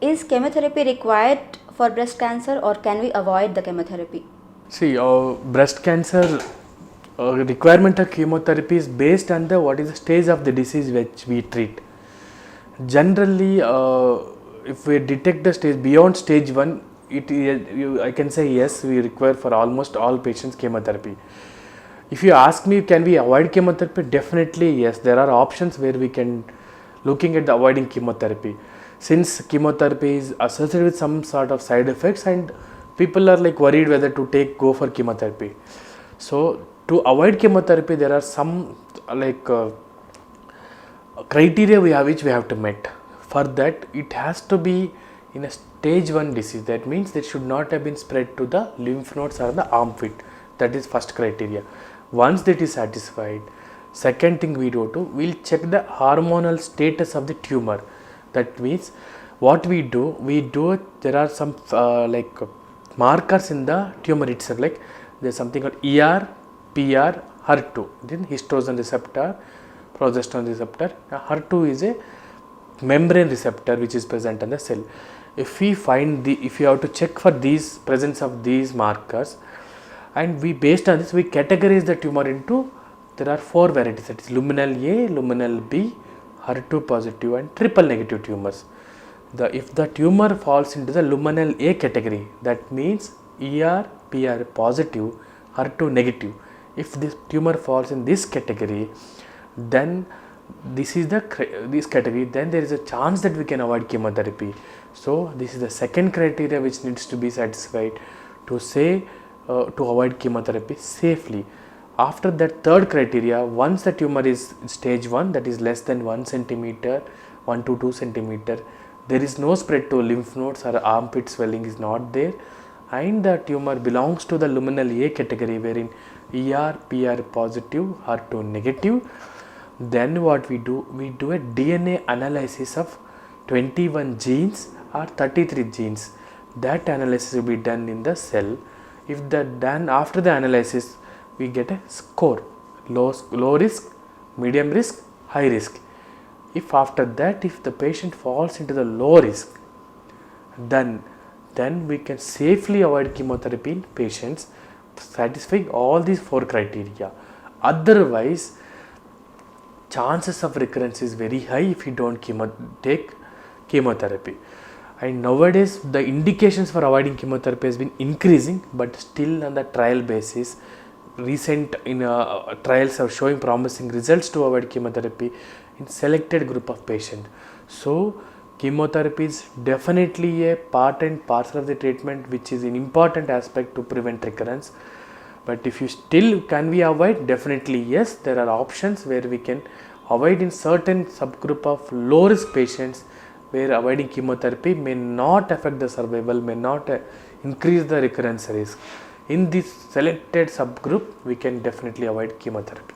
Is chemotherapy required for breast cancer, or can we avoid the chemotherapy? See, breast cancer requirement of chemotherapy is based on the what is the stage of the disease which we treat. Generally, if we detect the stage beyond stage 1, I can say yes, we require for almost all patients chemotherapy. If you ask me, can we avoid chemotherapy? Definitely yes. There are options where we can looking at the avoiding chemotherapy. Since chemotherapy is associated with some sort of side effects, and people are like worried whether to go for chemotherapy. So to avoid chemotherapy, there are some criteria which we have to meet. For that, it has to be in a stage 1 disease. That means it should not have been spread to the lymph nodes or the armpit. That is first criteria. Once that is satisfied, second thing we'll check the hormonal status of the tumor. That means what we do, there are some markers in the tumor itself, like there's something called ER, PR, HER2, then histone receptor, progesterone receptor. HER2 is a membrane receptor which is present on the cell. If we have to check for these presence of these markers, and we based on this we categorize the tumor into, there are 4 varieties, that is luminal A, luminal B, HER2 positive and triple negative tumors. If the tumor falls into the luminal A category, that means ER, PR positive, HER2 negative. If this tumor falls in this category, then this category, then there is a chance that we can avoid chemotherapy. So this is the second criteria which needs to be satisfied to say to avoid chemotherapy safely. After that, third criteria, once the tumor is stage 1, that is less than 1 centimeter, 1 to 2 centimeter, there is no spread to lymph nodes or armpit swelling is not there, and the tumor belongs to the luminal A category wherein ER, PR positive, HER2 negative, then what we do a DNA analysis of 21 genes or 33 genes. That analysis will be done in the cell. If that done, after the analysis we get a score, low risk, medium risk, high risk. If after that, if the patient falls into the low risk, then we can safely avoid chemotherapy in patients satisfying all these 4 criteria. Otherwise, chances of recurrence is very high if you don't take chemotherapy. And nowadays the indications for avoiding chemotherapy has been increasing, but still on the trial basis. Recent trials are showing promising results to avoid chemotherapy in selected group of patients. So chemotherapy is definitely a part and parcel of the treatment, which is an important aspect to prevent recurrence. But if you still can we avoid, definitely yes, there are options where we can avoid in certain subgroup of low risk patients, where avoiding chemotherapy may not affect the survival, may not increase the recurrence risk. In this selected subgroup, we can definitely avoid chemotherapy.